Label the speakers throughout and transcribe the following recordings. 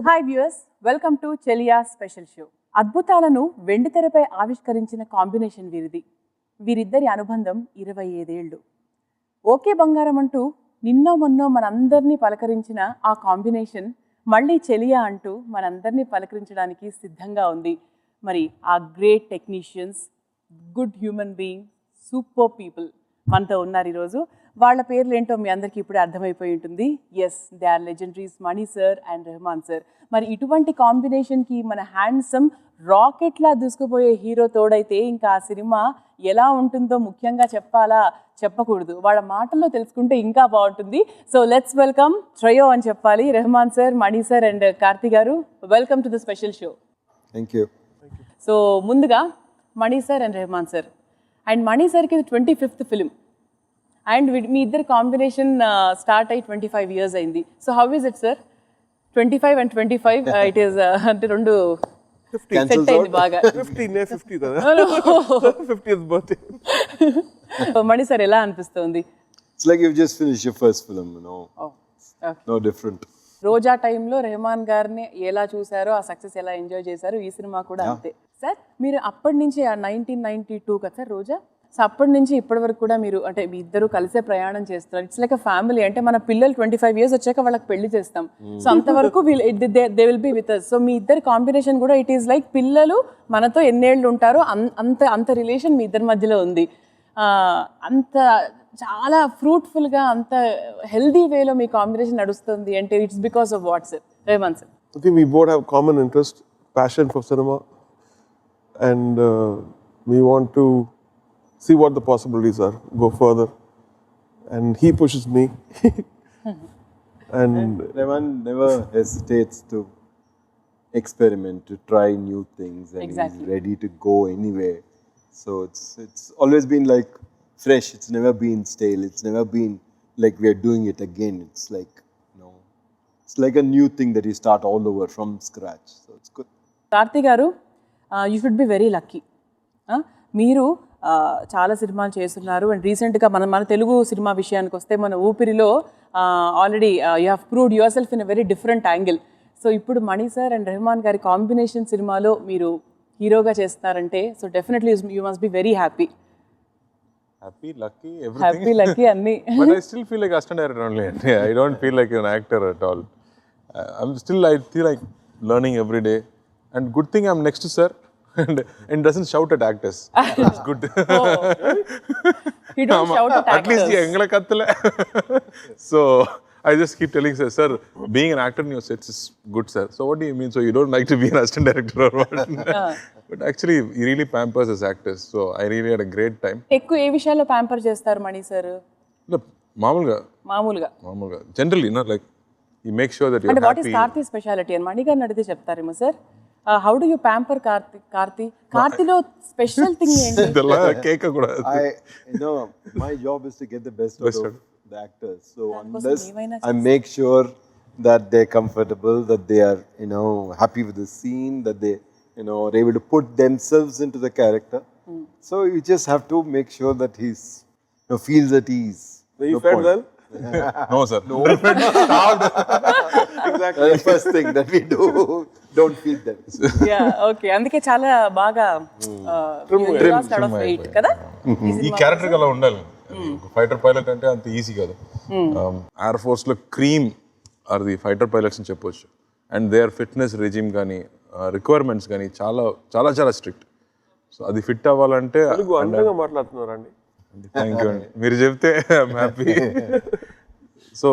Speaker 1: Hi viewers, welcome to Cheliya special show. అద్భుతాలను వెండితెరపై ఆవిష్కరించిన combination వీరిది. వీరిద్దరి అనుబంధం 25 ఏళ్ళు. ఓకే బంగారం అంటూ నిన్నో మొన్నో మనందరినీ పలకరించిన ఆ కాంబినేషన్ మళ్ళీ చెలియా అంటూ మనందరినీ పలకరించడానికి సిద్ధంగా ఉంది. మరి ఆ great technicians, good human being, super people మనతో ఉన్నారు ఈరోజు. వాళ్ళ పేర్లు ఏంటో మీ అందరికీ ఇప్పుడే అర్థమైపోయి ఉంటుంది. Yes, they are legendaries, Mani sir and Rahman sir. మరి ఇటువంటి కాంబినేషన్కి మన హ్యాండ్సమ్ రాకెట్లా దూసుకుపోయే హీరో తోడైతే ఇంకా ఆ సినిమా ఎలా ఉంటుందో ముఖ్యంగా చెప్పాలా చెప్పకూడదు, వాళ్ళ మాటల్లో తెలుసుకుంటే ఇంకా బాగుంటుంది. సో లెట్స్ వెల్కమ్ ట్రయో అని చెప్పాలి. Rahman sir, Mani sir and Karthi garu, welcome to the special show.
Speaker 2: Thank you.
Speaker 1: So ముందుగా Mani sir and Rahman sir. And Mani సార్కి ఇది 25th ఫిలిం. అండ్ మీ ఇద్దరు కాంబినేషన్ స్టార్ట్ అయ్యి 25 years అయింది. So how is it sir? 25 and 25 it is అంటే రెండు సెట్ అయింది బాగా.
Speaker 3: 50 కదా. 50th birthday.
Speaker 1: మణి సార్ ఎలా అనిపిస్తుంది?
Speaker 2: It's like you've just finished your first film, you know.
Speaker 1: Oh, okay.
Speaker 2: No different.
Speaker 1: రోజా టైంలో రెహమాన్ గారిని ఎలా చూసారో, ఆ సక్సెస్ ఎలా ఎంజాయ్ చేశారో, ఈ సినిమా కూడా అంతే. సార్ మీరు అప్పటి నుంచి 1992 కదా సార్ రోజా? సో అప్పటి నుంచి ఇప్పటి వరకు కూడా మీరు అంటే మీ ఇద్దరు కలిసే ప్రయాణం చేస్తున్నారు. It's like a family. అంటే మన పిల్లలు 25 years వచ్చాక వాళ్ళకి పెళ్లి చేస్తాం. సో అంతవరకు they will be with us. So మీ ఇద్దరు కాంబినేషన్ కూడా ఇట్ ఈస్ లైక్ పిల్లలు మనతో ఎన్నేళ్ళు ఉంటారో అంత రిలేషన్ మీ ఇద్దరి మధ్యలో ఉంది. అంత చాలా ఫ్రూట్ఫుల్గా, అంత హెల్దీ వేలో మీ కాంబినేషన్ నడుస్తుంది అంటే it's because of what sir? Rahman sir,
Speaker 3: I think we both have common interest, passion for cinema, and we want to see what the possibilities are, go further, and he pushes me. And
Speaker 2: Rahman never hesitates to experiment, to try new things, and
Speaker 1: Exactly.
Speaker 2: he's ready to go anywhere. So it's always been like fresh. It's never been stale. It's never been like we are doing it again. It's like, you know, it's like a new thing that you start all over from scratch. So it's good.
Speaker 1: Karthi garu, you should be very lucky. మీరు చాలా సినిమాలు చేస్తున్నారు. And రీసెంట్గా మన Telugu cinema విషయానికి వస్తే మన ఊపిరిలో already you have proved yourself in a very different angle. So ఇప్పుడు మణి సార్ అండ్ రెహమాన్ గారి కాంబినేషన్ సినిమాలో మీరు హీరోగా చేస్తున్నారంటే so definitely you must be very happy.
Speaker 4: Happy, lucky,
Speaker 1: అన్ని.
Speaker 4: but I still feel like assistant director only. I don't feel like an actor at all. I feel like learning every day. And good thing I'm next to sir and doesn't shout at actors. It's good.
Speaker 1: He don't shout at
Speaker 4: At least
Speaker 1: actors.
Speaker 4: engala kattala. So I just keep telling sir, being an actor in your sets is good, sir. So what do you mean? So you don't like to be an assistant director or what? But actually, he really pampers us actors. So I really had a great time.
Speaker 1: ఎక్కువ ఏ విషయాల్లో pamper చేస్తారు Mani sir? మామూలుగా
Speaker 4: Generally, like he makes sure that you're
Speaker 1: అంటే what is
Speaker 4: happy.
Speaker 1: Karthi speciality అని మణి గారిని అడిగితే చెప్తారేమో sir. How do you pamper కార్తిలో స్పెషల్ థింగ్ ఏంటి?
Speaker 4: Cake kuda.
Speaker 2: My job is to get the best out of the actors. So unless I make sure that they're comfortable, that they are, happy with the scene, that they, are able to put themselves into the character. So you just have to make sure that he's, feels at ease.
Speaker 3: you felt well.
Speaker 4: No, sir. No.
Speaker 3: Exactly.
Speaker 2: The first thing that we do, don't feel them.
Speaker 1: Okay, అందుకే చాలా బాగా out of 8 కదా.
Speaker 4: ఈ character అలా ఉండాలి. Fighter pilot అంటే అంత easy కాదు. ఎయిర్ ఫోర్స్ లో cream are the fighter pilots అని చెప్పొచ్చు. అండ్ దేర్ ఫిట్నెస్ రెజిమ్ కానీ రిక్వైర్మెంట్స్ కానీ చాలా చాలా చాలా స్ట్రిక్ట్. సో అది ఫిట్ అవ్వాలంటే
Speaker 3: అందంగా మాట్లాడుతున్నారండి.
Speaker 4: థ్యాంక్ యూ అండి, మీరు చెప్తే I'm happy. So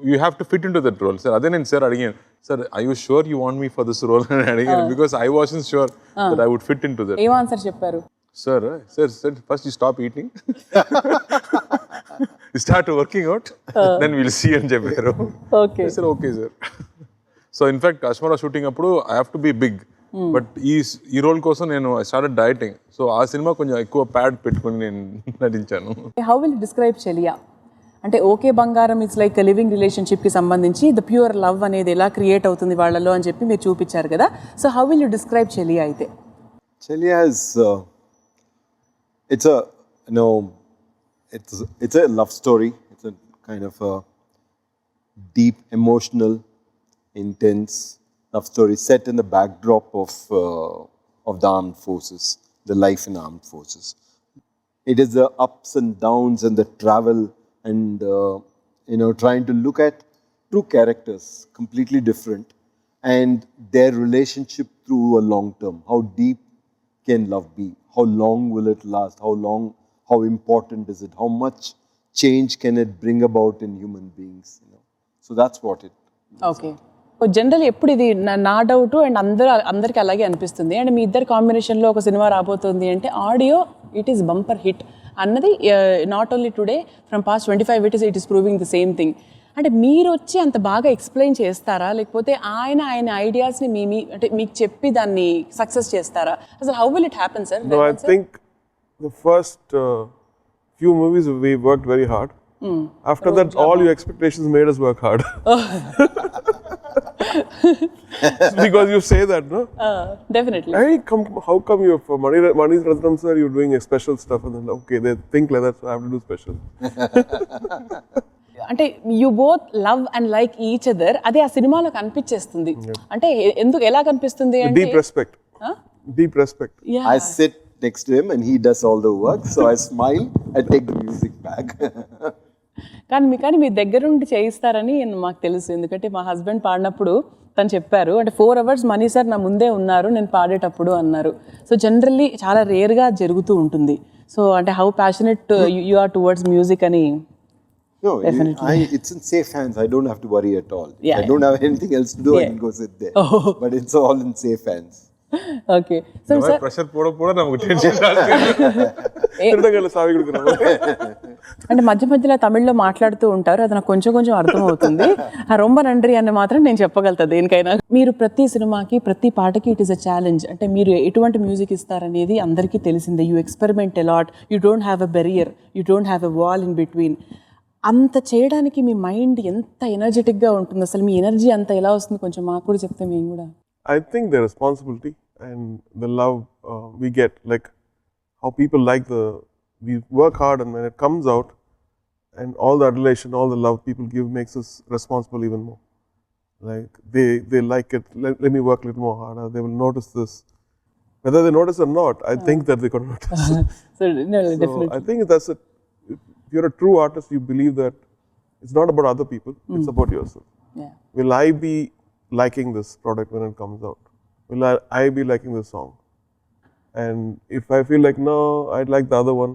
Speaker 4: you have to fit in to that role sir. అదే నేను సార్ అడిగాను, sir I you sure you want me for this role అని అడిగాను. Because I wasn't sure that I would fit in to that.
Speaker 1: ఏం answer చెప్పారు?
Speaker 4: Sir first you stop eating, you start working out, then will see అని చెప్పారు.
Speaker 1: Okay
Speaker 4: sir, okay sir. So in fact Kaashmora shooting అప్పుడు I have to be big. But ఈ role కోసం నేను I started dieting. So ఆ cinema కొంచెం ఎక్కువ pad పెట్టుకుని నేను నటించాను.
Speaker 1: హౌ విల్ డిస్క్రైబ్ చెలియా? అంటే ఓకే బంగారం ఇట్స్ లైక్ లివింగ్ రిలేషన్షిప్కి సంబంధించి ద ప్యూర్ లవ్ అనేది ఎలా క్రియేట్ అవుతుంది వాళ్ళలో అని చెప్పి మీరు చూపించారు కదా. So how will you describe చెలియా అయితే?
Speaker 2: Cheliyaa is, it's a love story. It's a kind of a deep, emotional, intense, love story set in the backdrop of the armed forces, the life in armed forces. It is the ups and downs and the travel and trying to look at two characters, completely different, and their relationship through a long term. How deep can love be? How long will it last? How important is it? How much change can it bring about in human beings? So that's what it.
Speaker 1: Okay general ఎప్పుడు ఇది నా doubt and అందరికి అలాగే అనిపిస్తుంది and మీ ఇద్దరు కాంబినేషన్లో ఒక సినిమా రాబోతుంది అంటే audio it is bumper hit అన్నది not only today from past 25 it is proving the same thing అంటే మీరు వచ్చి అంత బాగా ఎక్స్ప్లెయిన్ చేస్తారా లేకపోతే ఆయన ఐడియాస్ని అంటే మీకు చెప్పి దాన్ని సక్సెస్ చేస్తారా అసలు how will it happen sir?
Speaker 3: No, I think the first few movies we worked very hard. After that, all your expectations made us work hard. Because you say that, no?
Speaker 1: Definitely.
Speaker 3: Hey, how come you're for Mani Ratnam sir, you're doing a special stuff, and then okay, they think like that, so I have to do special.
Speaker 1: అంటే you both love and like each other అదే ఆ సినిమాలో కనిపించేస్తుంది అంటే ఎందుకు ఎలా కనిపిస్తుంది అంటే
Speaker 3: deep respect.
Speaker 1: Yeah.
Speaker 2: I sit next to him and he does all the work, so I smile, I take the music back.
Speaker 1: కానీ మీ దగ్గరుండి చేయిస్తారని మాకు తెలుసు ఎందుకంటే మా హస్బెండ్ పాడినప్పుడు తను చెప్పారు అంటే 4 hours మనీ సార్ నా ముందే ఉన్నారు నేను పాడేటప్పుడు అన్నారు. సో జనరల్లీ చాలా రేర్గా జరుగుతూ ఉంటుంది. సో అంటే how passionate you are towards music అని.
Speaker 2: No, it's in safe hands. I don't have to worry at all.
Speaker 1: Yeah.
Speaker 2: I don't have anything else to do. I can go sit there. But it's all in safe hands.
Speaker 1: Okay so sir
Speaker 4: pressure పోడ నమకు tension
Speaker 1: అంటే మధ్యలో తమిళ్లో మాట్లాడుతూ ఉంటారు అది నాకు కొంచెం అర్థమవుతుంది. రొంబ నండ్రి అని మాత్రం నేను చెప్పగలుగుతా దేనికైనా. మీరు ప్రతి సినిమాకి ప్రతి పాటకి ఇట్ ఈస్ అ ఛాలెంజ్ అంటే మీరు ఎటువంటి మ్యూజిక్ ఇస్తారనేది అందరికీ తెలిసిందే. You experiment a lot, you don't have a barrier, you don't have a wall in between. అంత చేయడానికి మీ మైండ్ ఎంత ఎనర్జెటిక్గా ఉంటుంది అసలు మీ ఎనర్జీ అంత ఎలా వస్తుంది కొంచెం మాకు కూడా చెప్తే మేము కూడా.
Speaker 3: I think the responsibility and the love we get, like how people we work hard and when it comes out and all the adulation, all the love people give makes us responsible even more. Like they like it, let me work a little more harder, they will notice this. Whether they notice or not, I think that they could notice.
Speaker 1: So definitely.
Speaker 3: I think that's it. If you're a true artist, you believe that it's not about other people, it's about yourself.
Speaker 1: Yeah.
Speaker 3: Will I be liking this product when it comes out? Will I be liking this song? And if I feel like, no, I'd like the other one,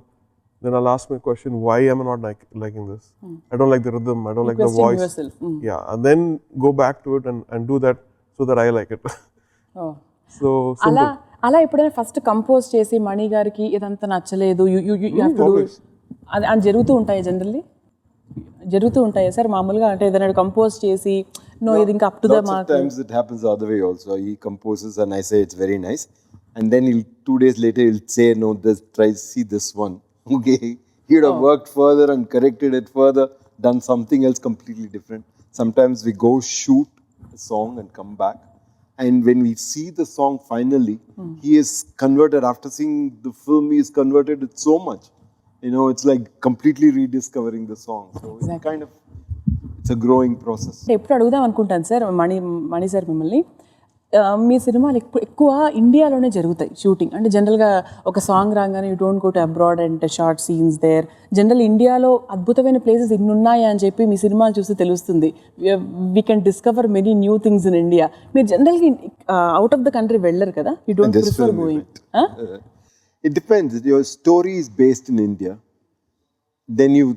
Speaker 3: then I'll ask my question, why am I not liking this? I don't like the rhythm, I don't like the voice.
Speaker 1: Yourself.
Speaker 3: Yeah, and then go back to it and do that so that I like it.
Speaker 1: Oh.
Speaker 3: So simple.
Speaker 1: అలా ఎప్పుడైనా first compose చేసి మణి గారికి ఇదంతా నచ్చలేదు అని జరుగుతూ ఉంటాయి generally జరుగుతూ ఉంటాయి సార్ మామూలుగా అంటే ఏదైనా కంపోజ్ చేసి నో ఇది ఇంకా up to the mark.
Speaker 2: Sometimes it happens the other way also. He composes and I say it's very nice, and then 2 days later he'll say no, see this one. Okay, he would have worked further and corrected it further, done something else completely different. Sometimes we go shoot a song and come back, and when we see the song finally, he is converted. After seeing the film, he is converted it so much. It's like completely rediscovering the song. So exactly. It's a growing process.
Speaker 1: ఎప్పుడు అడుగుదాం అనుకుంటాను sir Mani sir మిమ్మల్ని మీ సినిమాలు ఎక్కువ ఇండియాలోనే జరుగుతాయి shooting అంటే జనరల్గా ఒక సాంగ్ రాగానే you don't go to abroad and short scenes there. General ఇండియాలో అద్భుతమైన ప్లేసెస్ ఇన్ని ఉన్నాయా అని చెప్పి మీ సినిమాలు చూస్తే తెలుస్తుంది. We can discover many new things in India. మీరు జనరల్గా అవుట్ ఆఫ్ ద కంట్రీ వెళ్ళరు కదా, you don't prefer going.
Speaker 2: It depends. Your story is based in India, then you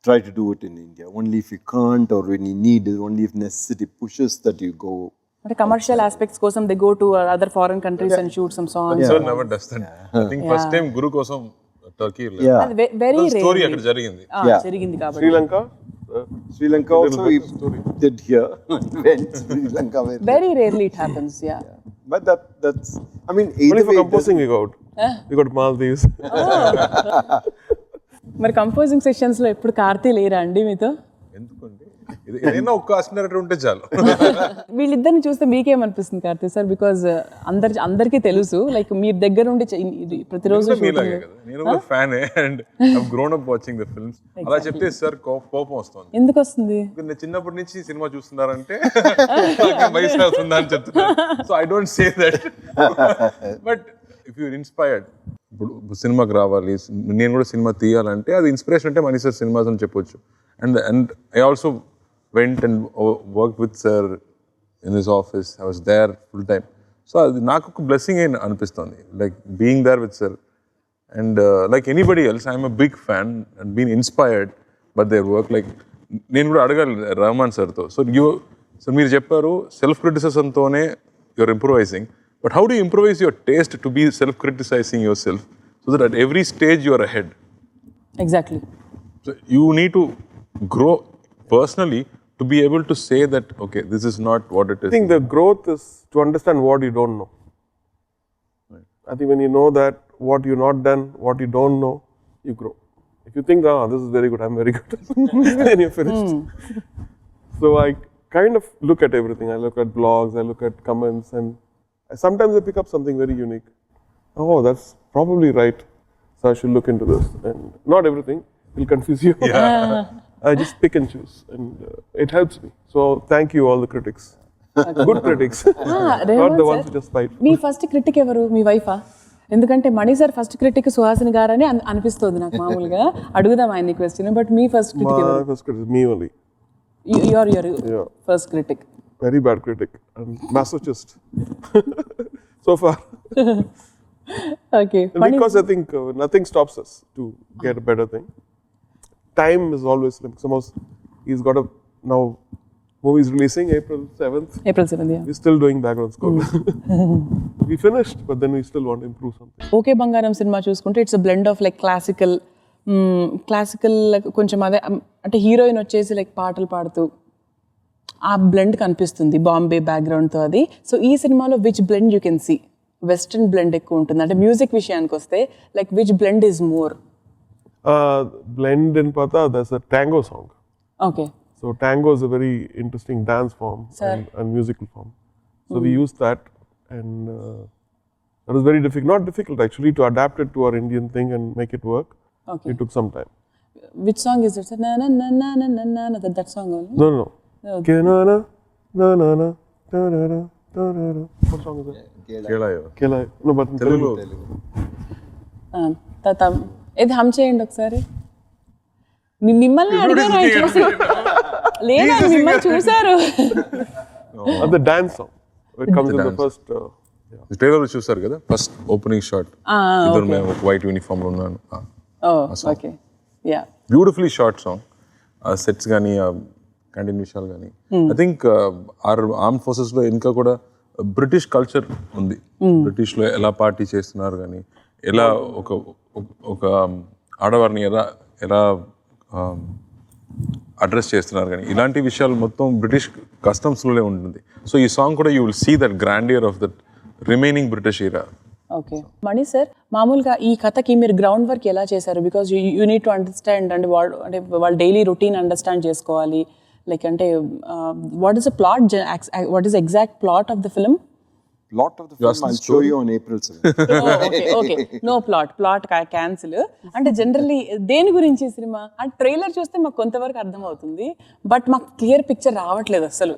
Speaker 2: try to do it in India. Only if you can't or when you need it, only if necessity pushes that you go.
Speaker 1: అంటే commercial aspects కోసం they go to other foreign countries and shoot some songs.
Speaker 4: So never does that. I think first time గురు కోసం Turkey
Speaker 1: very rare
Speaker 4: story అక్కడ జరిగింది
Speaker 1: కాబట్టి.
Speaker 2: Sri Lanka also we did here. Went Sri Lanka
Speaker 1: very rarely it happens. Yeah.
Speaker 2: But that's I mean either
Speaker 3: only for
Speaker 2: way
Speaker 3: composing we got Maldives.
Speaker 1: మరి composing sessions లో ఎప్పుడు కార్తీ లేరా అండి మీతో?
Speaker 4: ఎందుకండి ఏదైనా ఒక్క అసిస్టెంట్ ఉంటే చాలు.
Speaker 1: వీళ్ళిద్దరిని చూస్తే మీకేమనిపిస్తుంది కార్తీ సార్? బికాజ్ అందరికీ తెలుసు లైక్ మీరు దగ్గర ఉండి ప్రతిరోజు
Speaker 4: మీలాగే కదా, నేను కూడా fan and I grown up watching the films. అలా చెప్తే సార్ కోపం వస్తుంది.
Speaker 1: ఎందుకు వస్తుంది?
Speaker 4: నేను చిన్నప్పటి నుంచి సినిమా చూస్తున్నారంటే వయసు అవుతుందా అని చెప్తున్నాను. So I don't say that, but if you're inspired, ఇప్పుడు సినిమాకి రావాలి, నేను కూడా సినిమా తీయాలంటే అది ఇన్స్పిరేషన్ అంటే మనీ సార్ సినిమాస్ అని చెప్పొచ్చు. And I also went and work with sir in his office. I was there full time. So అది నాకు ఒక బ్లెస్సింగ్ అయిన అనిపిస్తుంది, like being there with sir. And like anybody else, I'm a big fan and been inspired but their work. Like నేను కూడా అడగాలి రహమాన్ సార్తో, so మీరు చెప్పారు సెల్ఫ్ క్రిటిసిజంతోనే you're improvising, but how do you improvise your taste to be self criticising your self so that at every stage you are ahead?
Speaker 1: Exactly.
Speaker 4: So you need to grow personally to be able to say that, okay, this is not what it is.
Speaker 3: I think the growth is to understand what you don't know.
Speaker 4: Right.
Speaker 3: I think when you know that what you're not done, what you don't know, you grow. If you think, this is very good, I'm very good, then you're finished. So I kind of look at everything. I look at blogs, I look at comments, and sometimes I pick up something very unique. Oh, that's probably right. So I should look into this. And not everything will confuse you.
Speaker 4: Yeah.
Speaker 3: I just pick and choose, and it helps me. So thank you all the critics. Good critics. Not the ones who just fight.
Speaker 1: Me first critic ఎవరు? మీ వైఫా? ఎందుకంటే మణి sir first critic Suhasini గారని అనిపిస్తుంది నాకు మామూలుగా. అడుగుదాం ఆయన question, but me first critic ఎవరు?
Speaker 3: My first critic is me only.
Speaker 1: Your first critic.
Speaker 3: Very bad critic and masochist. So far.
Speaker 1: Okay.
Speaker 3: And because I think nothing stops us to get a better thing. Time is always like he's got now movie is releasing April 7th.
Speaker 1: April 7th, yeah.
Speaker 3: We're still doing background score. We finished, but then we still want to improve something.
Speaker 1: Okay బంగారం cinema చూసుకుంటే it's a blend of like classical కొంచెం అదే అంటే heroine వచ్చేసి like పాటలు పాడుతూ ఆ blend కనిపిస్తుంది బాంబే బ్యాక్గ్రౌండ్తో అది. సో ఈ సినిమాలో which blend you can see? Western blend ఎక్కువ ఉంటుంది అంటే మ్యూజిక్ విషయానికి వస్తే like which blend is more?
Speaker 3: Blend in Pata, there's a tango song.
Speaker 1: Okay.
Speaker 3: So tango is a very interesting dance form and musical form. So we used that, and that was very difficult. Not difficult actually to adapt it to our Indian thing and make it work.
Speaker 1: Okay.
Speaker 3: It took some time.
Speaker 1: Which song is it? Na na na na na na na that song only?
Speaker 3: No.
Speaker 1: Okay.
Speaker 3: Na na na na na na na na. What song is that? Cheliyaa. No, but in Telugu.
Speaker 1: ఇది హమ్ చేయండి ఒకసారి. మిమ్మల్ని అడిగాను చూసి లేదా మిమ్మల్ని చూసారు.
Speaker 3: The dance song. It comes in the first.
Speaker 4: Trailer చూసారు కదా, ఫస్ట్ ఓపెనింగ్ షాట్ ఇద్దరు మేము ఒక వైట్ యూనిఫామ్ లో ఉన్నాను.
Speaker 1: Okay, yeah,
Speaker 4: beautifully short song. Sets కానీ కంటిన్యూ విషయాలు కానీ ఐ థింక్ ఆర్మ్ ఫోర్సెస్ లో ఇంకా కూడా బ్రిటిష్ కల్చర్ ఉంది. బ్రిటిష్ లో ఎలా పార్టీ చేస్తున్నారు కానీ ఎలా ఒక ఆడవారిని ఎలా అడ్రస్ చేస్తున్నారు కానీ ఇలాంటి విషయాలు మొత్తం బ్రిటిష్ కస్టమ్స్లోనే ఉంటుంది. సో ఈ సాంగ్ కూడా you will see that grandeur of that remaining British era.
Speaker 1: Okay Mani sir, మామూలుగా ఈ కథకి మీరు గ్రౌండ్ వర్క్ ఎలా చేశారు? Because you need to understand అంటే వాళ్ళ డైలీ రొటీన్ అండర్స్టాండ్ చేసుకోవాలి. లైక్ అంటే what is the plot, what is exact plot of the film?
Speaker 2: Plot of the film I'll show you on April 7th.
Speaker 1: Okay, no plot cancel. అంటే generally దేని గురించి cinema? అంటే trailer చూస్తే మాకు కొంతవరకు అర్థం అవుతుంది, బట్ మాకు క్లియర్ పిక్చర్ రావట్లేదు అసలు.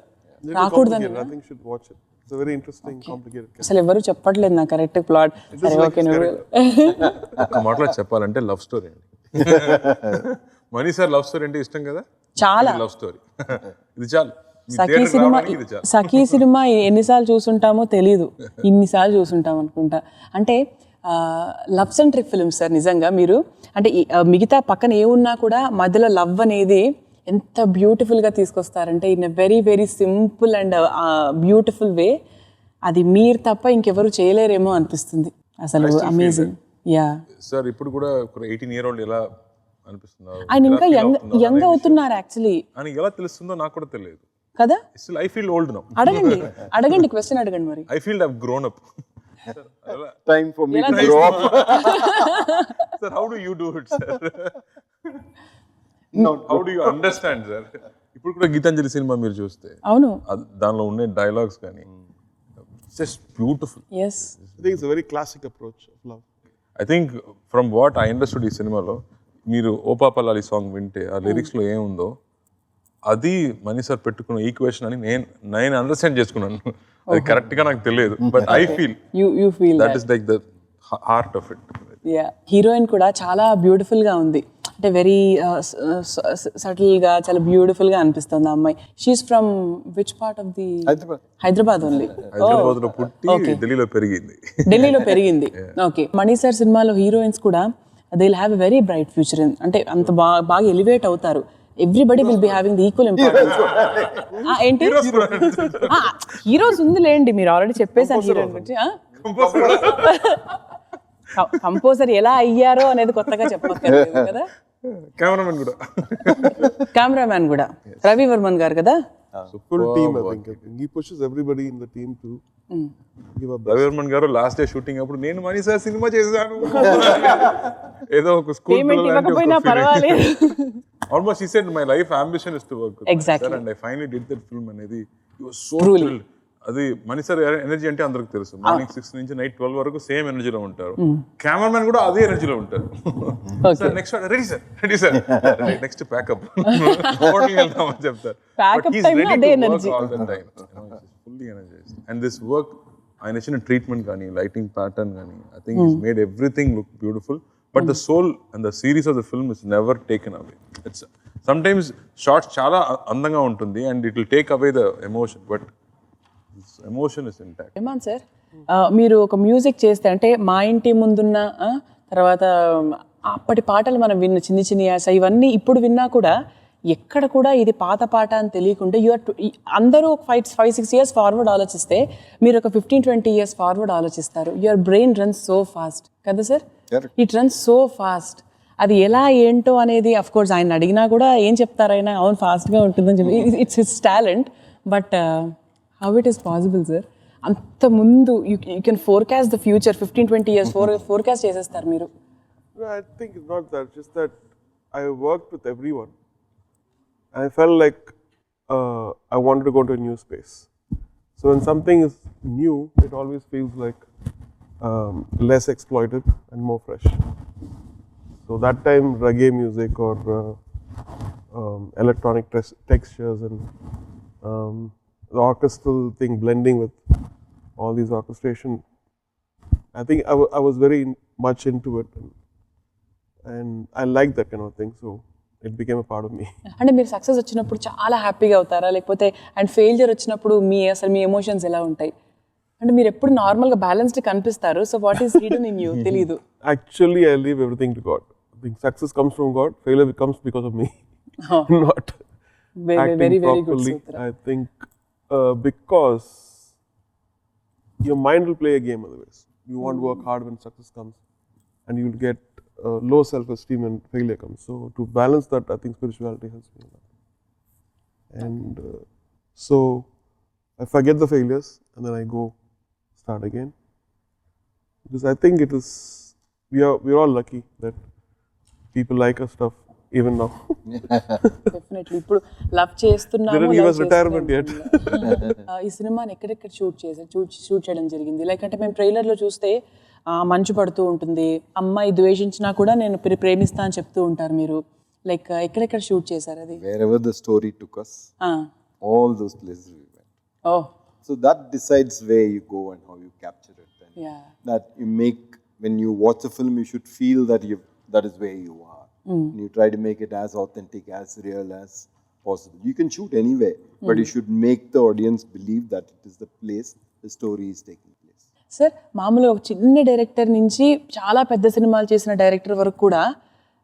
Speaker 1: రాకూడదని అసలు ఎవరు చెప్పట్లేదు నాకు కరెక్ట్ ప్లాట్. సరే ఓకే,
Speaker 4: ఒక మాటలో చెప్పాలంటే లవ్ స్టోరీ అండి. మనీ సార్ లవ్ స్టోరీ అంటే ఇష్టం కదా,
Speaker 1: చాలా
Speaker 4: లవ్ స్టోరీ. ఇది చాలు.
Speaker 1: సఖీ సినిమా ఎన్నిసార్లు చూసుంటామో తెలీదు, ఇన్నిసార్లు చూసుంటాం అనుకుంటా. అంటే లవ్ సెంట్రిక్ ఫిల్మ్ సార్ నిజంగా. మీరు అంటే మిగతా పక్కన ఏమున్నా కూడా మధ్యలో లవ్ అనేది ఎంత బ్యూటిఫుల్గా తీసుకొస్తారంటే in a very very simple and beautiful way. అది మీరు తప్ప ఇంకెవరు చేయలేరేమో అనిపిస్తుంది అసలు. అమేజింగ్. యా
Speaker 4: సార్, ఇప్పుడు కూడా 18-year-old ఎలా అనిపిస్తున్నారు?
Speaker 1: ఆయన ఇంకా యంగ్ అవుతున్నారు యాక్చువల్లీ.
Speaker 4: అని ఎలా తెలుస్తుందో నాకు కూడా తెలియదు
Speaker 1: కదా.
Speaker 4: Still I feel old now.
Speaker 1: అడగండి క్వశ్చన్ అడగండి మరి.
Speaker 4: I feel I've grown up.
Speaker 2: Time for me to grow up.
Speaker 4: Sir, how do you do it, sir? No, how do you understand, sir? ఇప్పుడు కూడా గీతాంజలి సినిమా మీరు చూస్తే
Speaker 1: అవును,
Speaker 4: దానిలో ఉండే డైలాగ్స్ కానీ just beautiful.
Speaker 1: yes,
Speaker 3: I think it's a very classic approach of love.
Speaker 4: I think from what I understood ఈ సినిమాలో, మీరు ఓ పాపలాలి సాంగ్ వింటే ఆ లిరిక్స్లో ఏముందో అది మనీ సార్ పెట్టుకున్న ఈక్వేషన్ అని నేను అండర్స్టాండ్ చేసుకున్నాను. అది కరెక్ట్గా నాకు తెలియదు, but I feel
Speaker 1: you feel
Speaker 4: that is like the heart of it.
Speaker 1: Yeah, heroine కూడా చాలా బ్యూటిఫుల్ గా ఉంది, అంటే వెరీ సటిల్ గా చాలా బ్యూటిఫుల్ గా అనిపిస్తుంది ఆ అమ్మాయి. She is from which part of the Hyderabad only?
Speaker 4: Hyderabad లో పుట్టి ఢిల్లీలో పెరిగింది.
Speaker 1: ఢిల్లీలో పెరిగింది. ఓకే, మణి సార్ సినిమాలో హీరోయిన్స్ కూడా they will have a very bright future, అంటే అంత బాగా ఎలివేట్ అవుతారు. Everybody will be having the equal importance. ఏంటి హీరోస్ ఉందిలేండి, మీరు ఆల్రెడీ చెప్పేసాను హీరోయిన్ గురించి. కంపోజర్ ఎలా అయ్యారో అనేది కొత్తగా చెప్పక్కర్లేదు కదా. కెమెరామ్యాన్ కూడా రవి వర్మన్ గారు కదా.
Speaker 3: Full team, I think. He pushes everybody in the team to give up.
Speaker 4: Ravi Varman గారు లాస్ట్ డే షూటింగ్ అప్పుడు నేను మనీ సార్ సినిమా చేశాను, ఏదో ఒక స్కూల్
Speaker 1: పేమెంట్ ఇవ్వకపోయినా పర్వాలేదు.
Speaker 4: Almost he said my life ambition is to work with
Speaker 1: Exactly.
Speaker 4: Sir, and I finally did that film అనేది he was so thrilled. అది మనీ సార్ ఎనర్జీ అంటే అందరికి తెలుసు, మార్నింగ్ 6 నుంచి నైట్ 12 వరకు సేమ్ ఎనర్జీలో ఉంటారు. కెమెరామెన్ కూడా అదే ఎనర్జీలో ఉంటారు. Sir next ready sir, ready sir, next pack up హోటల్కి వెళ్తామని చెప్తారు.
Speaker 1: ప్యాకప్ టైం అదే energy
Speaker 4: all the time fully energized. And this work ఆయన ఇచ్చిన ట్రీట్మెంట్ కానీ లైటింగ్ ప్యాటర్న్ కానీ I think is made everything look beautiful. But the soul and the series of the film is never taken away. It's sometimes shots చాలా అందంగా ఉంటుంది and it will take away the emotion, but emotion is intact.
Speaker 1: Rahman sir, మీరు ఒక music చేస్తే, అంటే మా ఇంటి ముందున్న తర్వాత అప్పటి పాటలు మనం విన్న చిన్ని చిన్ని యాస ఇవన్నీ ఇప్పుడు విన్నా కూడా ఎక్కడ కూడా ఇది పాత పాట అని తెలియకుండా అందరూ ఒక 5-6 ఇయర్స్ ఫార్వర్డ్ ఆలోచిస్తే మీరు ఒక 15-20 ఇయర్స్ ఫార్వర్డ్ ఆలోచిస్తారు. Your brain runs so fast కదా sir, it runs so fast. అది ఎలా ఏంటో అనేది అఫ్ కోర్స్ ఆయన అడిగినా కూడా ఏం చెప్తారు ఆయన, అవును ఫాస్ట్గా ఉంటుందని చెప్పి, it's his talent. But how it is possible sir? అంత ముందు you can forecast the future 15-20 years forecast చేసేస్తారు మీరు.
Speaker 3: I think it's not that, just that I worked with everyone. I felt like I wanted to go to a new space. So when something is new, it always feels like less exploited and more fresh. So that time reggae music or electronic textures and the orchestral thing blending with all these orchestration, I think I was very much into it and I liked that kind of thing, so it became a part of me.
Speaker 1: అంటే మీరు success వచ్చినప్పుడు చాలా హ్యాపీగా అవుతారా, లేకపోతే and failure వచ్చినప్పుడు అసలు మీ emotions ఎలా ఉంటాయి? అంటే మీరు ఎప్పుడు నార్మల్గా బ్యాలెన్స్డ్ కనిపిస్తారు, so what is hidden in you తెలీదు.
Speaker 3: Actually, I leave everything to God. I think success comes from God, failure comes because of me. Not acting
Speaker 1: very
Speaker 3: properly.
Speaker 1: good,
Speaker 3: I think because your mind will play a game otherwise. You won't work hard when success comes, and you will get low self-esteem when failure comes. So to balance that, I think spirituality helps me a lot. And so I forget the failures and then I go start again, because I think it is we're all lucky that people like our stuff even now.
Speaker 1: Definitely ఇప్పుడు love చేస్తున్నాము.
Speaker 3: Didn't give us retirement yet.
Speaker 1: ఈ సినిమాని ఎక్కడెక్కడ shoot చేయడం జరిగింది? Like అంటే మేము ట్రైలర్లో చూస్తే మంచు పడుతూ ఉంటుంది, అమ్మాయి ద్వేషించినా కూడా నేను ప్రేమిస్తా అని చెప్తూ ఉంటారు మీరు. లైక్ ఎక్కడెక్కడ షూట్ చేశారు అది?
Speaker 2: Wherever the story took us, all those places we went.
Speaker 1: Oh.
Speaker 2: So that decides where you go and how you capture it. And
Speaker 1: Yeah.
Speaker 2: that you make, when you watch a film, you should feel that that is where you are. And you try to make it as authentic, as real as possible. You can shoot anywhere, but you should make the audience believe that it is the place the story is taking place.
Speaker 1: Sir, మామూలుగా ఒక చిన్న director నుంచి చాలా పెద్ద సినిమాలు చేసిన director వరకు కూడా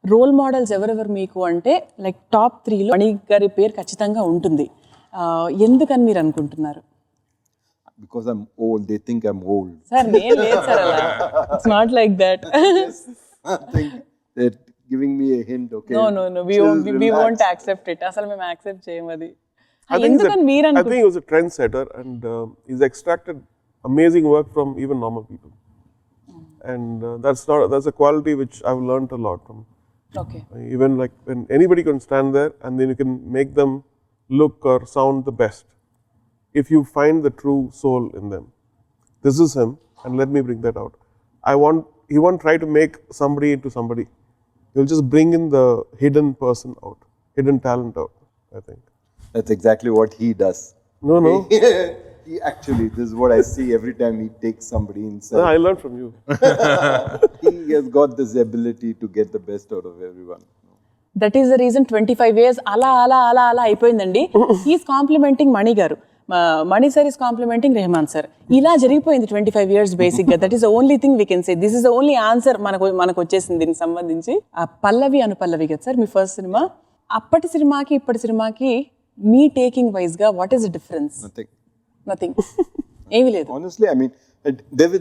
Speaker 1: రోల్ మోడల్స్ ఎవరెవరు మీకు అంటే లైక్ టాప్ 3లో మణి గారి పేరు ఖచ్చితంగా ఉంటుంది. ఎందుకని మీరు అనుకుంటున్నారు?
Speaker 2: Because I'm old, they think I'm old.
Speaker 1: Sir నేను లేదు సార్, అలా it's not like that.
Speaker 2: I think they're giving me a hint. Okay.
Speaker 1: No. We won't accept it. అసలు మేము యాక్సెప్ట్ చేయము అది.
Speaker 3: I think he was a trendsetter and he's extracted amazing work from even normal people. And that's a quality which I've learned a lot from.
Speaker 1: Okay.
Speaker 3: Even like when anybody can stand there and then you can make them look or sound the best. If you find the true soul in them, this is him, and let me bring that out. He won't try to make somebody into somebody. He'll just bring in the hidden person out, hidden talent out, I think.
Speaker 2: That's exactly what he does.
Speaker 3: No.
Speaker 2: He actually, this is what I see every time he takes somebody inside.
Speaker 3: I learned from you.
Speaker 2: He has got this ability to get the best out of everyone.
Speaker 1: That is the reason 25 years అలా అయిపోయిందండి. He's complimenting Mani garu, Mani sir is complimenting Rahman sir. ఇలా జరిగిపోయింది 25 years బేసిక్గా. That is the only thing we can say. This is the only answer మనకు వచ్చేసింది దీనికి సంబంధించి. ఆ పల్లవి అనుపల్లవి కదా సార్ మీ ఫస్ట్ సినిమా. అప్పటి సినిమాకి ఇప్పటి సినిమాకి మీ టేకింగ్ వైజ్గా what is the difference? Nothing. ఏమీ లేదు.
Speaker 2: Honestly, I mean,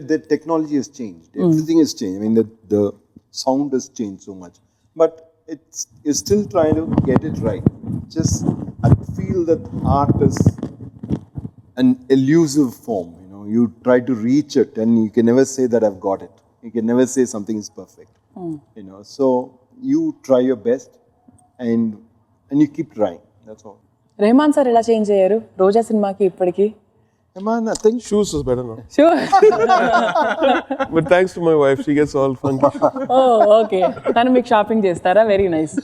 Speaker 2: the technology has changed. Everything has changed. I mean, the sound has changed so much. But it's still trying to get it right. Just, I feel that art is an elusive form. You know, you try to reach it and you can never say that I've got it. You can never say something is perfect. You know, so you try your best and you keep trying. That's all.
Speaker 1: Rahman sir ఎలా change అయ్యారు రోజా సినిమాకి ఇప్పటికి?
Speaker 2: Man, I think
Speaker 3: Shoes is better now.
Speaker 1: Sure.
Speaker 3: But thanks to my wife, she gets all funky.
Speaker 1: Oh, okay. తను మీకు shopping చేస్తారా? Very nice.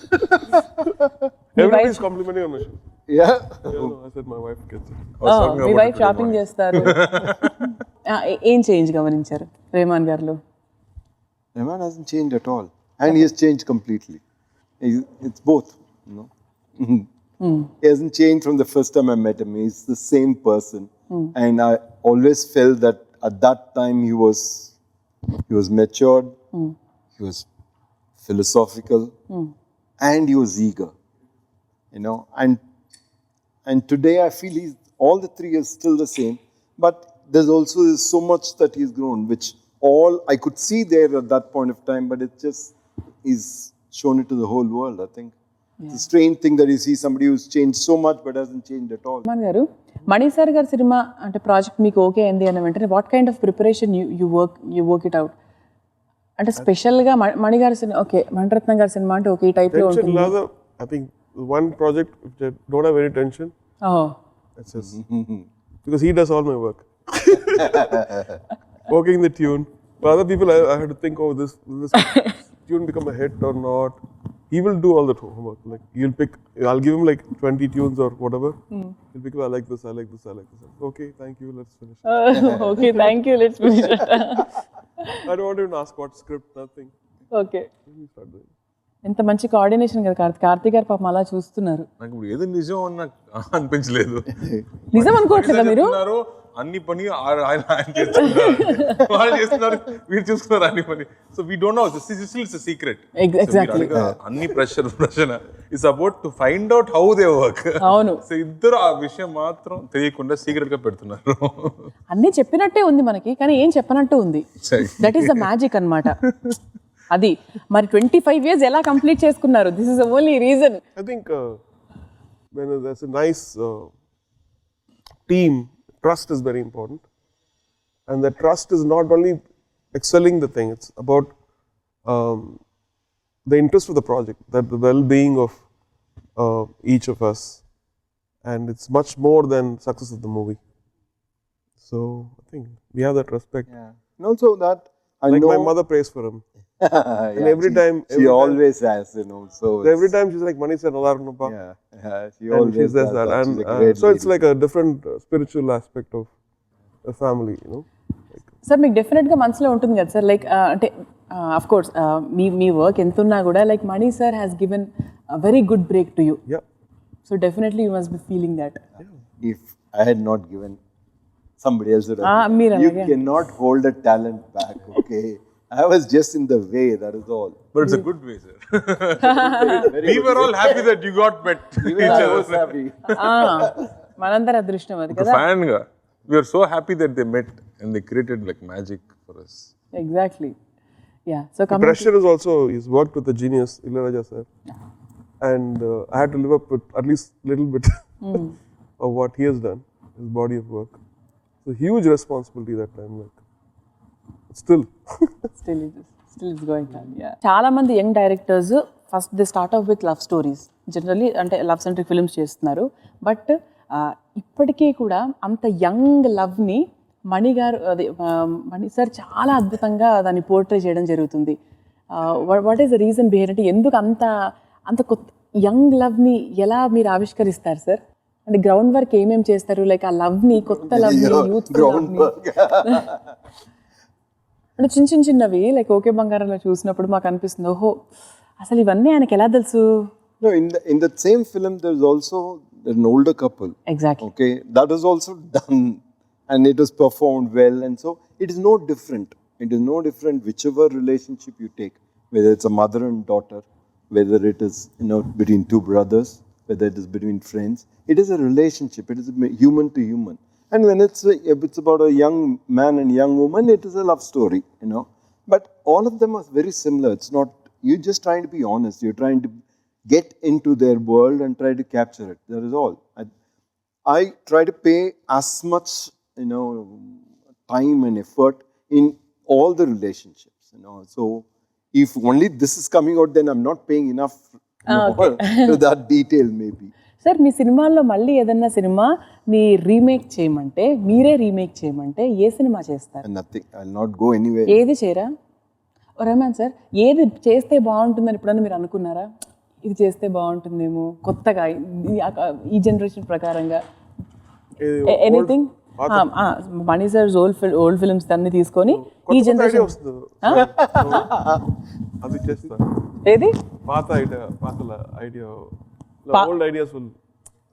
Speaker 3: Everybody's complimenting on my shoes.
Speaker 2: yeah.
Speaker 3: No, I said my wife gets it.
Speaker 1: Me wife shopping చేస్తారు. ఏం change గమనించారు రెహమాన్ గారిలో?
Speaker 2: Rahman hasn't changed at all, and he has changed completely. It's both, you know. He hasn't changed from the first time I met him. He's the same person, and I always felt that at that time he was matured, he was philosophical, and he was eager, you know. And today I feel all the three are still the same, but there's also so much that he's grown, which all I could see there at that point of time, but it just is shown it to the whole world, I think. It's a strange thing that you see somebody who's changed so much but hasn't changed at all.
Speaker 1: Rahman గారు, Mani sir గారి cinema అంటే project మీకు okay అయింది అన్న వెంటనే what kind of preparation you work it out? అంటే స్పెషల్గా మణి గారి సినిమా ఓకే, మణిరత్నం గారి సినిమా అంటే ఓకే ఈ టైప్లో ఉంటుంది.
Speaker 3: I think one project which I don't have any tension.
Speaker 1: Oh.
Speaker 3: That's just because he does all my work. Working the tune. For other people, I have to think, oh, this tune become a hit or not. He will do all the homework. Like I'll give him like 20 tunes or whatever. He'll pick, I like this. Okay, thank you. Let's finish.
Speaker 1: Okay, thank you. Let's finish it.
Speaker 3: I don't want to even ask what script, nothing.
Speaker 1: Okay.
Speaker 3: Let me start doing.
Speaker 1: ఎంత మంచి coordination కదా కార్తీ గారు, పాపం అలా చూస్తున్నారు.
Speaker 4: నాకు ఇప్పుడు ఏదో నిజం అని నాకు అనిపించలేదు.
Speaker 1: నిజం అనుకోవట్లేదా మీరు?
Speaker 4: అన్ని పని ఆయన వాళ్ళు చేస్తున్నారు, వీరు చూస్తున్నారు అన్ని పని. So we don't know, it's secret.
Speaker 1: Exactly.
Speaker 4: అన్ని ప్రశ్న it's about to find out how they work.
Speaker 1: అవును.
Speaker 4: సో ఇద్దరు ఆ విషయం మాత్రం తెలియకుండా సీక్రెట్ గా పెడుతున్నారు.
Speaker 1: అన్ని చెప్పినట్టే ఉంది మనకి, కానీ ఏం చెప్పనట్టు ఉంది. దట్ ఈస్ ద మ్యాజిక్ అన్నమాట. అది మరి 25 years ఎలా కంప్లీట్ చేసుకున్నారు? This is the only reason.
Speaker 3: I think when there's a nice team, trust is very important, and that trust is not only excelling the thing, it's about the interest of the project, that the well-being of each of us, and it's much more than success of the movie. So I think we have that respect.
Speaker 2: Yeah. And also that I know
Speaker 3: my mother prays for him. And every time
Speaker 2: she always has, you know. So
Speaker 3: every time she's like, "Mani sir, nalar nuppa."
Speaker 2: She always
Speaker 3: says that, and so it's like a different spiritual aspect of a family, you know.
Speaker 1: Sir మీకు డెఫినెట్గా మనసులో ఉంటుంది కదా sir, like అంటే of course me work ఎంత ఉన్నా కూడా like Mani sir has given very good break to you. So definitely you must be feeling that.
Speaker 2: If I had not given, somebody else would have. You cannot hold a talent back, okay? I was just in the way, that is all.
Speaker 4: But it's a good way, sir. We were all happy that you got met each other.
Speaker 2: I was happy.
Speaker 1: మనందరి అదృష్టం అది కదా.
Speaker 4: Fan ga, we are so happy that they met and they created like magic for us.
Speaker 1: Exactly. Yeah. So
Speaker 3: the pressure is also, he's worked with the genius Cheliyaa sir, and I had to live up with at least a little bit of what he has done, his body of work. It's a huge responsibility that time, like still
Speaker 1: it's going on. Yeah, చాలా మంది young directors first they start of with love stories generally, అంటే love centric films చేస్తున్నారు. But ఇప్పటికీ కూడా అంత young లవ్ని మణి గారు, అదే మణి సార్ చాలా అద్భుతంగా దాన్ని పోర్ట్రే చేయడం జరుగుతుంది. What is the reason behind, అంటే ఎందుకు అంత అంత కొత్త యంగ్ లవ్ని ఎలా మీరు ఆవిష్కరిస్తారు సార్? అంటే గ్రౌండ్ వర్క్ ఏమేమి చేస్తారు, లైక్ ఆ లవ్ని, కొత్త లవ్ని, యూత్ అంటే చిన్నవి లైక్ ఓకే బంగారంలో చూసినప్పుడు మాకు అనిపిస్తుంది, ఓహో అసలు ఇవన్నీ ఆయనకి ఎలా తెలుసు?
Speaker 2: No, in that same film there's also an older couple.
Speaker 1: Exactly.
Speaker 2: Okay, that is also done and it was performed well, and so it is no different. It is no different whichever relationship you take, whether it's a mother and daughter, whether it is, you know, between two brothers, whether it is between friends. It is a relationship. It is human to human. And when it's about a young man and young woman, it is a love story, you know. But all of them are very similar. It's not, you're just trying to be honest. You're trying to get into their world and try to capture it. That is all. I try to pay as much, you know, time and effort in all the relationships, you know. So if only this is coming out, then I'm not paying enough to that detail maybe.
Speaker 1: సార్, మీ సినిమాల్లో మళ్ళీ ఏదన్నా సినిమాని remake చేయమంటే, మీరే remake చేయమంటే ఏ సినిమా చేస్తారు?
Speaker 2: Nothing. I'll not go anywhere.
Speaker 1: ఏది చేయరా? రెహమాన్ సార్, ఏది చేస్తే బాగుంటుందని ఎప్పుడన్నా మీరు అనుకున్నారా? ఇది చేస్తే బాగుంటుందేమో కొత్తగా ఈ జనరేషన్ ప్రకారంగా ఎనీథింగ్? మణి సార్ ఓల్డ్ ఫిల్మ్స్ అన్ని తీసుకొని ఈ జనరేషన్
Speaker 3: అది చేస్తా.
Speaker 1: ఏది
Speaker 3: పాత idea old ideas will.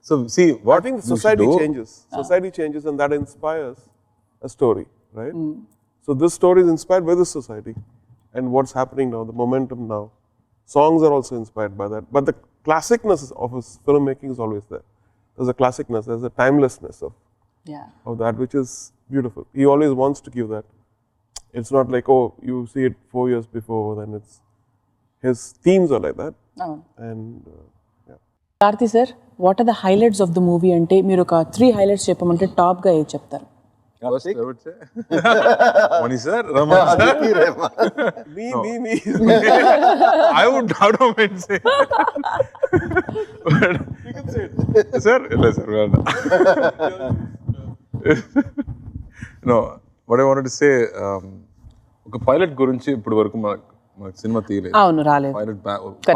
Speaker 4: So see, what
Speaker 3: I think society changes. Society changes, and that inspires a story, right? So this story is inspired by this society and what's happening now, the momentum now. Songs are also inspired by that, but the classicness of his filmmaking is always there. There's a classicness, there's a timelessness of that, which is beautiful. He always wants to give that. It's not like, oh, you see it 4 years before, then it's his themes are like that. And
Speaker 1: Karthi sir, what are the highlights of the movie అంటే మీరు ఒక 3 highlights చెప్పమంటే టాప్గా ఏది చెప్తారు?
Speaker 4: First, I would say Mani sir, Rahman sir.
Speaker 3: me.
Speaker 4: I would not mind say.
Speaker 3: You can say it.
Speaker 4: Sir, no, what I wanted to say, ఒక pilot గురించి ఇప్పుడు వరకు మనకు సినిమా తీయలేదు.
Speaker 1: అవును, రాలేదు.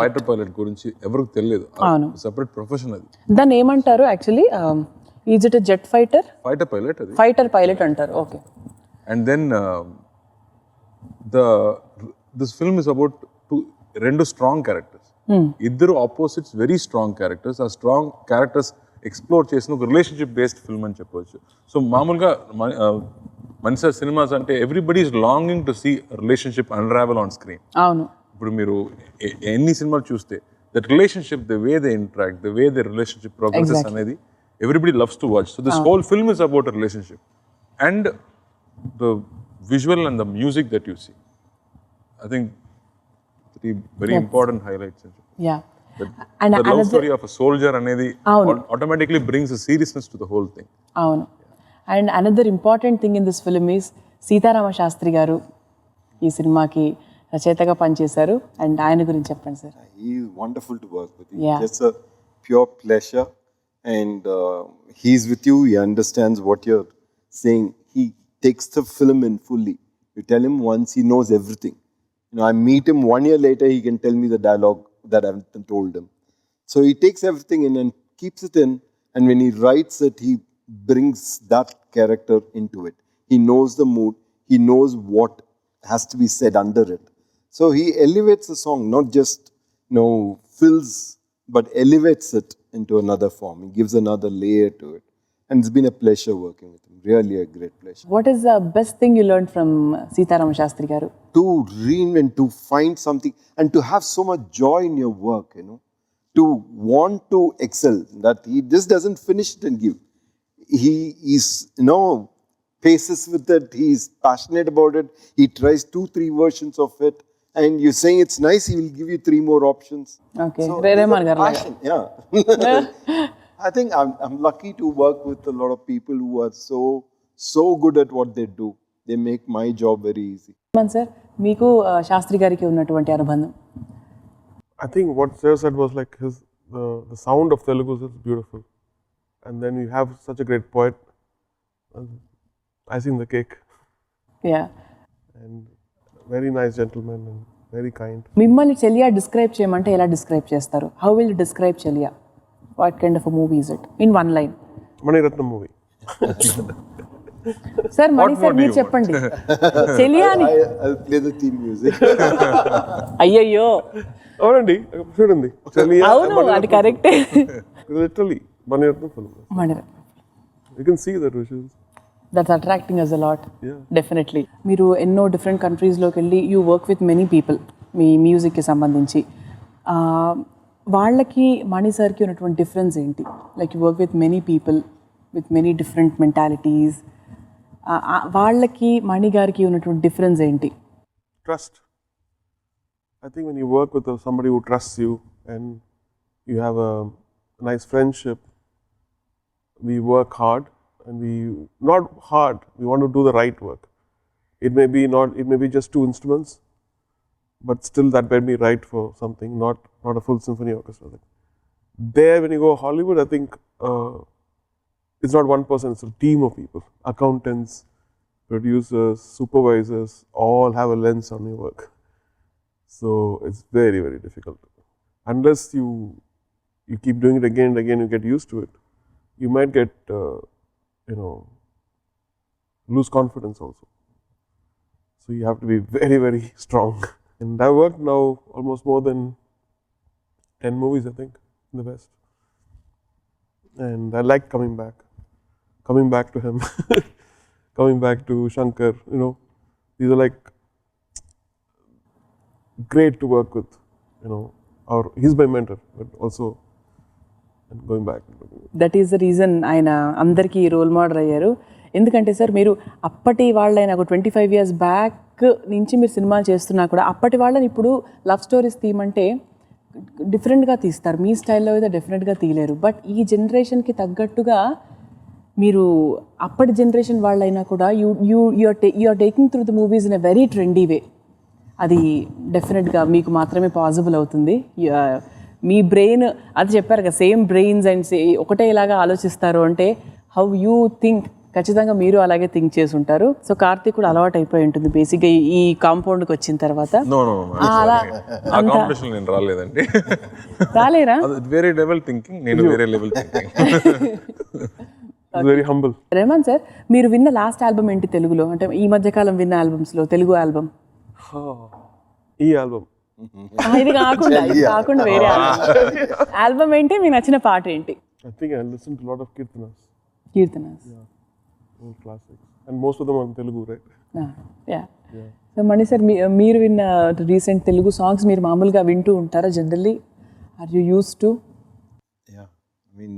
Speaker 4: ఫైటర్ పైలట్ గురించి ఎవరికి తెలియదు. సెపరేట్ ప్రొఫెషన్ అది.
Speaker 1: దాన్ని ఏమంటారు actually? Is it jet fighter?
Speaker 4: Fighter pilot అది.
Speaker 1: ఫైటర్ పైలట్ అంటారు. Okay.
Speaker 4: And then this film is about రెండు స్ట్రాంగ్ క్యారెక్టర్స్, ఇద్దరు ఆపోజిట్స్, వెరీ స్ట్రాంగ్ క్యారెక్టర్స్. ఆ స్ట్రాంగ్ క్యారెక్టర్స్ ఎక్స్ప్లోర్ చేసిన ఒక రిలేషన్షిప్ బేస్డ్ ఫిల్మ్ అని చెప్పవచ్చు. సో మామూలుగా మణి సార్ సినిమాస్ అంటే everybody is longing to see relationship unravel on screen.
Speaker 1: అవును.
Speaker 4: ఇప్పుడు మీరు ఎన్ని సినిమాలు చూస్తే that relationship, the way they interact, the way they relationship progresses అనేది everybody loves to watch. So this whole film is about a relationship and the visual and the music that you see. I think very important highlights.
Speaker 1: Yeah.
Speaker 4: And the love story of a soldier anedi automatically brings a seriousness to the whole thing.
Speaker 1: Avunu. And another important thing in this film is Seetharama Sastry గారు ఈ సినిమాకి రచయితగా పనిచేశారు. And ఆయన గురించి చెప్పండి sir.
Speaker 2: He is wonderful to work with. It's a pure pleasure. And he's with you, he understands what you're saying. He takes the film in fully. You tell him once, he knows everything. You know, I meet him 1 year later, he can tell me the dialogue that I haven't told him. So he takes everything in and keeps it in. And when he writes it, he brings that character into it. He knows the mood. He knows what has to be said under it. So he elevates the song, not just, you know, fills, but elevates it into another form. He gives another layer to it. And it's been a pleasure working with him. Really a great pleasure.
Speaker 1: What is the best thing you learned from Sitaram Shastri garu?
Speaker 2: To reinvent, to find something, and to have so much joy in your work, you know. To want to excel. That he just doesn't finish it and give. He is, you know, paces with it. He is passionate about it. He tries 2-3 versions of it. And you're saying it's nice, he will give you 3 more options.
Speaker 1: Okay.
Speaker 2: So
Speaker 1: Rahman garu.
Speaker 2: Yeah. I think I'm lucky to work with a lot of people who are so good at what they do. They make my job very easy.
Speaker 1: Rahman sir, meeku Shastri gariki unnatuvanti anubandham?
Speaker 3: I think what Sir said was like the sound of Telugu is beautiful, and then you have such a great poet, icing the cake,
Speaker 1: yeah
Speaker 3: and very nice gentleman and very kind.
Speaker 1: మిమ్మల్ని చెలియా describe చేయమంటే ఎలా describe చేస్తారు? How will describe Cheliya? What kind of a movie is it in one line?
Speaker 3: Mani Ratnam movie.
Speaker 1: Sir Mani sir మీరు చెప్పండి. చెలియాని
Speaker 2: I'll play the theme music.
Speaker 1: అయ్యయ్యో
Speaker 3: అవునండి, చూడండి Cheliyaa,
Speaker 1: అవును అది కరెక్టే.
Speaker 3: literally Mani Ratnam film.
Speaker 1: Mani Ratnam
Speaker 3: You can see that visuals.
Speaker 1: That's attracting us a lot.
Speaker 3: Yeah.
Speaker 1: Definitely మీరు ఎన్నో డిఫరెంట్ కంట్రీస్లోకి వెళ్ళి you work with many people మీ మ్యూజిక్కి సంబంధించి. వాళ్ళకి మణి సార్కి ఉన్నటువంటి డిఫరెన్స్ ఏంటి? Like you work with many people with many different mentalities. వాళ్ళకి మణి గారికి ఉన్నటువంటి డిఫరెన్స్ ఏంటి?
Speaker 3: Trust. I think when you work with somebody who trusts you and you have a nice friendship, we work hard and not hard, we want to do the right work. It may be just two instruments, but still that may be right for something, not a full symphony orchestra thing. There, when you go Hollywood, I think it's not one person, it's a team of people. Accountants, producers, supervisors, all have a lens on your work. So it's very, very difficult. Unless you keep doing it again and again, you get used to it. You might get, lose confidence also. So you have to be very, very strong. And I've worked now almost more than 10 movies, I think, in the West. And I like coming back to him, coming back to Shankar, these are like great to work with, or he's my mentor, but also and going back.
Speaker 1: That is the reason ఆయన అందరికీ role model అయ్యారు. ఎందుకంటే sir మీరు అప్పటి వాళ్ళైనా ఒక 25 years back నుంచి మీరు సినిమాలు చేస్తున్నా కూడా అప్పటి వాళ్ళని ఇప్పుడు లవ్ స్టోరీస్ తీయమంటే డిఫరెంట్గా తీస్తారు. మీ స్టైల్లో అయితే డెఫినెట్గా తీయలేరు. బట్ ఈ జనరేషన్కి తగ్గట్టుగా మీరు అప్పటి జనరేషన్ వాళ్ళైనా కూడా you are taking through the movies in a very trendy way. అది డెఫినెట్గా మీకు మాత్రమే పాసిబుల్ అవుతుంది. మీ బ్రెయిన్ అది చెప్పారు కదా, సేమ్ బ్రెయిన్స్ అండ్ ఒకటే ఇలాగా ఆలోచిస్తారు అంటే హౌ యూ థింక్, ఖచ్చితంగా మీరు అలాగే థింక్ చేసి ఉంటారు. సో కార్తీక్ కూడా అలవాటు అయిపోయి ఉంటుంది బేసిక్గా ఈ కాంపౌండ్కి వచ్చిన తర్వాత. అలా
Speaker 4: నేను రాలేదండి.
Speaker 1: రాలేరా?
Speaker 4: వేరే లెవెల్ థింకింగ్, నేను వేరే level thinking.
Speaker 3: Very humble.
Speaker 1: Rahman sir, మీరు విన్న లాస్ట్ ఆల్బమ్ ఏంటి తెలుగులో? అంటే ఈ మధ్యకాలం విన్న ఆల్బమ్స్లో తెలుగు ఆల్బమ్?
Speaker 3: ఈ ఆల్బమ్
Speaker 1: ఇది కాకుండా వేరే ఆల్బమ్ ఏంటి? మీకు నచ్చిన పాట ఏంటి?
Speaker 3: I think I listened to a lot of Kirtanas. Old classics. And most of them are Telugu, right?
Speaker 1: Yeah. So Mani sir, మీరు విన్న రీసెంట్ తెలుగు సాంగ్స్ మీరు మామూలుగా వింటూ ఉంటారా generally? Are you used to?
Speaker 2: Yeah, I mean,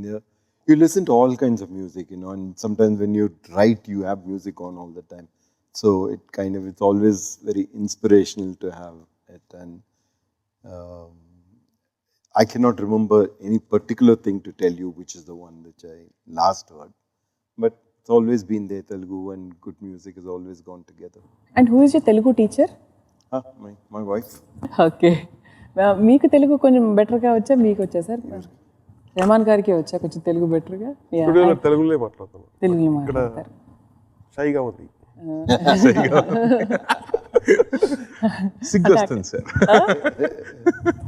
Speaker 2: you listen to all kinds of music, and sometimes when you write, you have music on all the time. So it's always very inspirational to have it. And I cannot remember any particular thing to tell you which is the one which I last heard. But it's always been there. Telugu and good music has always gone together.
Speaker 1: And who is your Telugu teacher?
Speaker 2: My wife.
Speaker 1: Okay. మీకు తెలుగు కొంచెం బెటర్గా వచ్చా, మీకు వచ్చా sir? Rahman గారికి వచ్చా కొంచెం తెలుగు బెటర్గా?
Speaker 3: తెలుగులో మాట్లాడతాను.
Speaker 1: తెలుగులో మాట్లాడతారు.
Speaker 3: షైగా ఉంది.
Speaker 4: సిగ్గొస్తుంది సార్.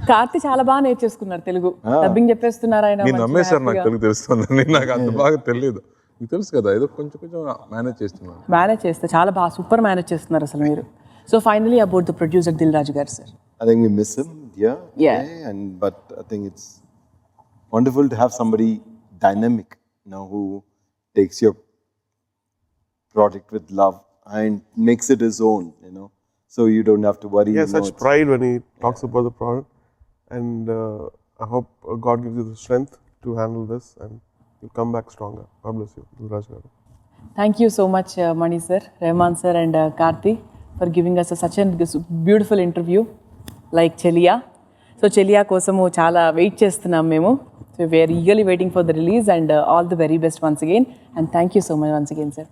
Speaker 1: కార్తి చాలా బాగా నేర్చేసుకున్నారు తెలుగు. డబ్బింగ్ చెప్పేస్తున్నారు ఆయన.
Speaker 4: మీరు నమ్మేశారు నాకు తెలుగు తెలుస్తుందని. నాకు అంత బాగా తెలియదు. మీకు తెలుసు కదా, ఏదో కొంచెం మేనేజ్ చేస్తున్నాను.
Speaker 1: మేనేజ్ చేస్తే చాలా బాగా సూపర్ మేనేజ్ చేస్తున్నారు అసలు మీరు. So finally about the producer Dil Raju garu sir.
Speaker 2: I think we miss him, yeah. But I think it's wonderful to have somebody dynamic, who takes your project with love and makes it his own, so you don't have to worry.
Speaker 3: He has such pride when he talks about the product, and I hope God gives you the strength to handle this and you'll come back stronger. God bless you, Raj Garu.
Speaker 1: Thank you so much, Mani sir, Rahman sir and Karthi for giving us such a beautiful interview like Cheliyaa. So Cheliyaa kosamu chala wait chestunnam memu. So we are eagerly waiting for the release, and all the very best once again, and thank you so much once again, sir.